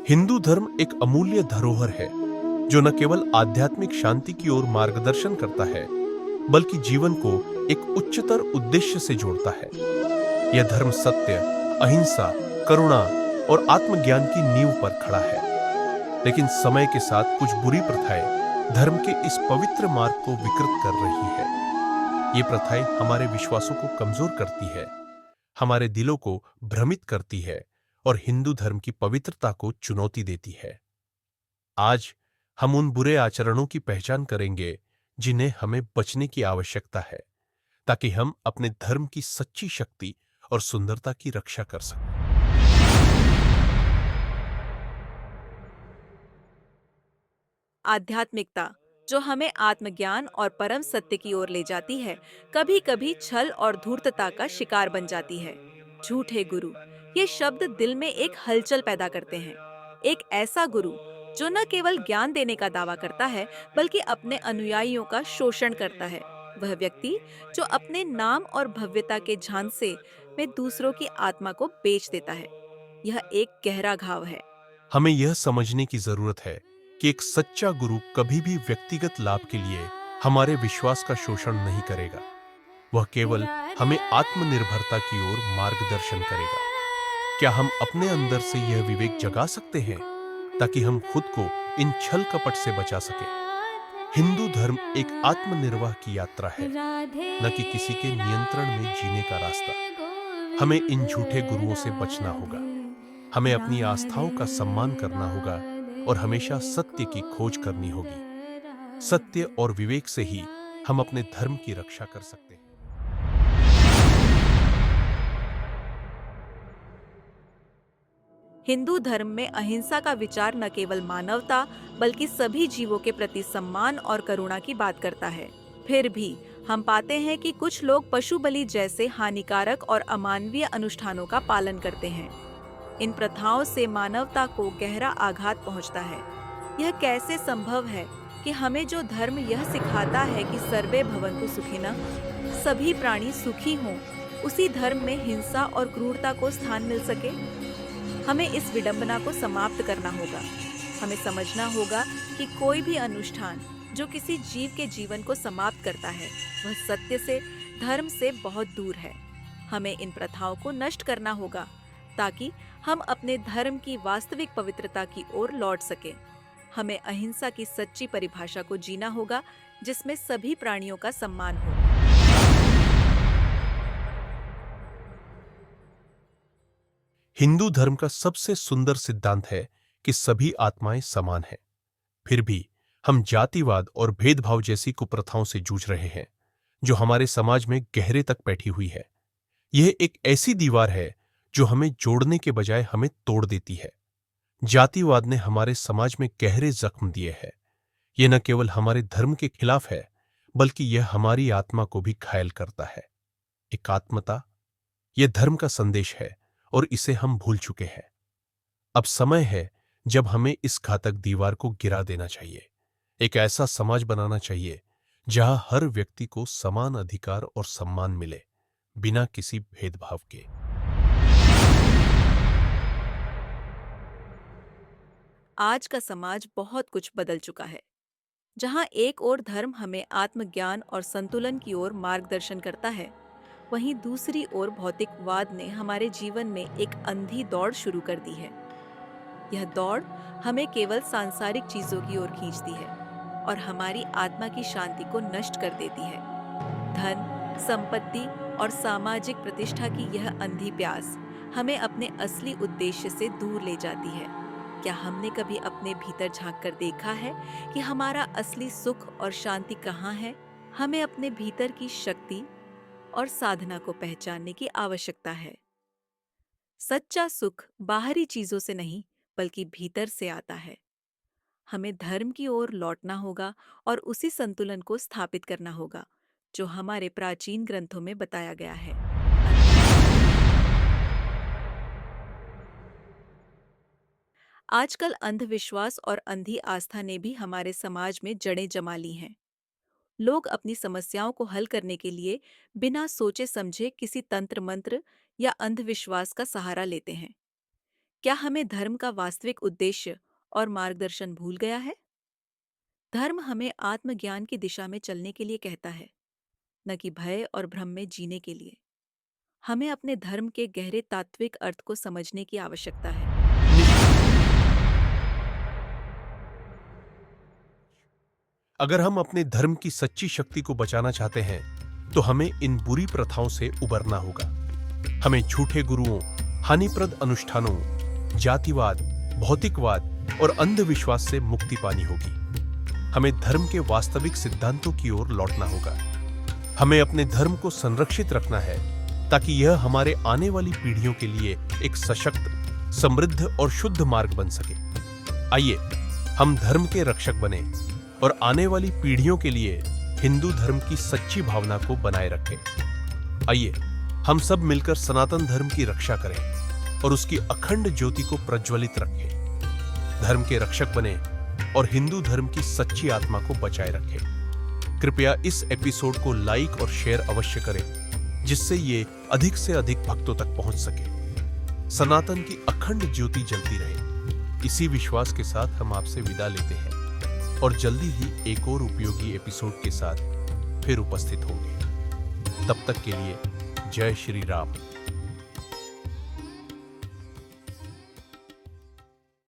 हिंदू धर्म एक अमूल्य धरोहर है जो न केवल आध्यात्मिक शांति की ओर मार्गदर्शन करता है बल्कि जीवन को एक उच्चतर उद्देश्य से जोड़ता है। यह धर्म सत्य, अहिंसा, करुणा और आत्मज्ञान की नींव पर खड़ा है। लेकिन समय के साथ कुछ बुरी प्रथाएं धर्म के इस पवित्र मार्ग को विकृत कर रही है। ये प्रथाएं हमारे विश्वासों को कमजोर करती है, हमारे दिलों को भ्रमित करती है और हिंदू धर्म की पवित्रता को चुनौती देती है। आज हम उन बुरे आचरणों की पहचान करेंगे जिन्हें हमें बचने की आवश्यकता है, ताकि हम अपने धर्म की सच्ची शक्ति और सुंदरता की रक्षा कर सकें। आध्यात्मिकता जो हमें आत्मज्ञान और परम सत्य की ओर ले जाती है, कभी कभी छल और धूर्तता का शिकार बन जाती है। झूठे गुरु, ये शब्द दिल में एक हलचल पैदा करते हैं। एक ऐसा गुरु जो न केवल ज्ञान देने का दावा करता है, बल्कि अपने अनुयायियों का शोषण करता है। वह व्यक्ति जो अपने नाम और भव्यता के झांसे में दूसरों की आत्मा को बेच देता है। यह एक गहरा घाव है। हमें यह समझने की जरूरत है कि एक सच्चा गुरु कभी भी व्यक्तिगत लाभ के लिए हमारे विश्वास का शोषण नहीं करेगा। वह केवल हमें आत्मनिर्भरता की ओर मार्गदर्शन करेगा। क्या हम अपने अंदर से यह विवेक जगा सकते हैं ताकि हम खुद को इन छल कपट से बचा सकें? हिंदू धर्म एक आत्मनिर्वाह की यात्रा है, न कि किसी के नियंत्रण में जीने का रास्ता। हमें इन झूठे गुरुओं से बचना होगा। हमें अपनी आस्थाओं का सम्मान करना होगा और हमेशा सत्य की खोज करनी होगी। सत्य और विवेक से ही हम अपने धर्म की रक्षा कर सकते हैं। हिंदू धर्म में अहिंसा का विचार न केवल मानवता, बल्कि सभी जीवों के प्रति सम्मान और करुणा की बात करता है। फिर भी हम पाते हैं कि कुछ लोग पशु बलि जैसे हानिकारक और अमानवीय अनुष्ठानों का पालन करते हैं। इन प्रथाओं से मानवता को गहरा आघात पहुंचता है। यह कैसे संभव है कि हमें जो धर्म यह सिखाता है कि सर्वे भवन्तु सुखिनः, सभी प्राणी सुखी हों, उसी धर्म में हिंसा और क्रूरता को स्थान मिल सके? हमें इस विडंबना को समाप्त करना होगा। हमें समझना होगा कि कोई भी अनुष्ठान जो किसी जीव के जीवन को समाप्त करता है, वह सत्य से, धर्म से बहुत दूर है। हमें इन प्रथाओं को नष्ट करना होगा ताकि हम अपने धर्म की वास्तविक पवित्रता की ओर लौट सकें। हमें अहिंसा की सच्ची परिभाषा को जीना होगा, जिसमें सभी प्राणियों का सम्मान हो। हिंदू धर्म का सबसे सुंदर सिद्धांत है कि सभी आत्माएं समान हैं। फिर भी हम जातिवाद और भेदभाव जैसी कुप्रथाओं से जूझ रहे हैं, जो हमारे समाज में गहरे तक बैठी हुई है। यह एक ऐसी दीवार है जो हमें जोड़ने के बजाय हमें तोड़ देती है। जातिवाद ने हमारे समाज में गहरे जख्म दिए हैं। यह न केवल हमारे धर्म के खिलाफ है, बल्कि यह हमारी आत्मा को भी घायल करता है। एकात्मता, यह धर्म का संदेश है और इसे हम भूल चुके हैं। अब समय है जब हमें इस घातक दीवार को गिरा देना चाहिए। एक ऐसा समाज बनाना चाहिए जहां हर व्यक्ति को समान अधिकार और सम्मान मिले, बिना किसी भेदभाव के। आज का समाज बहुत कुछ बदल चुका है। जहाँ एक ओर धर्म हमें आत्मज्ञान और संतुलन की ओर मार्गदर्शन करता है, वहीं दूसरी ओर भौतिकवाद ने हमारे जीवन में एक अंधी दौड़ शुरू कर दी है। यह दौड़ हमें केवल सांसारिक चीजों की ओर खींचती है और हमारी आत्मा की शांति को नष्ट कर देती है। धन, संपत्ति और सामाजिक प्रतिष्ठा की यह अंधी प्यास हमें अपने असली उद्देश्य से दूर ले जाती है। क्या हमने कभी अपने भीतर झांक कर देखा है कि हमारा असली सुख और शांति कहाँ है? हमें अपने भीतर की शक्ति और साधना को पहचानने की आवश्यकता है। सच्चा सुख बाहरी चीजों से नहीं, बल्कि भीतर से आता है। हमें धर्म की ओर लौटना होगा और उसी संतुलन को स्थापित करना होगा जो हमारे प्राचीन ग्रंथों में बताया गया है। आजकल अंधविश्वास और अंधी आस्था ने भी हमारे समाज में जड़ें जमा ली हैं। लोग अपनी समस्याओं को हल करने के लिए बिना सोचे समझे किसी तंत्र मंत्र या अंधविश्वास का सहारा लेते हैं। क्या हमें धर्म का वास्तविक उद्देश्य और मार्गदर्शन भूल गया है? धर्म हमें आत्मज्ञान की दिशा में चलने के लिए कहता है, न कि भय और भ्रम में जीने के लिए। हमें अपने धर्म के गहरे तात्विक अर्थ को समझने की आवश्यकता है। अगर हम अपने धर्म की सच्ची शक्ति को बचाना चाहते हैं, तो हमें इन बुरी प्रथाओं से उबरना होगा। हमें झूठे गुरुओं, हानिप्रद अनुष्ठानों, जातिवाद, भौतिकवाद और अंधविश्वास से मुक्ति पानी होगी। हमें धर्म के वास्तविक सिद्धांतों की ओर लौटना होगा। हमें अपने धर्म को संरक्षित रखना है, ताकि यह हमारे आने वाली पीढ़ियों के लिए एक सशक्त, समृद्ध और शुद्ध मार्ग बन सके। आइए हम धर्म के रक्षक बने और आने वाली पीढ़ियों के लिए हिंदू धर्म की सच्ची भावना को बनाए रखें। आइए हम सब मिलकर सनातन धर्म की रक्षा करें और उसकी अखंड ज्योति को प्रज्वलित रखें। धर्म के रक्षक बने और हिंदू धर्म की सच्ची आत्मा को बचाए रखें। कृपया इस एपिसोड को लाइक और शेयर अवश्य करें, जिससे ये अधिक से अधिक भक्तों तक पहुंच सके। सनातन की अखंड ज्योति जलती रहे। इसी विश्वास के साथ हम आपसे विदा लेते हैं और जल्दी ही एक और उपयोगी एपिसोड के साथ फिर उपस्थित होंगे। तब तक के लिए जय श्री राम।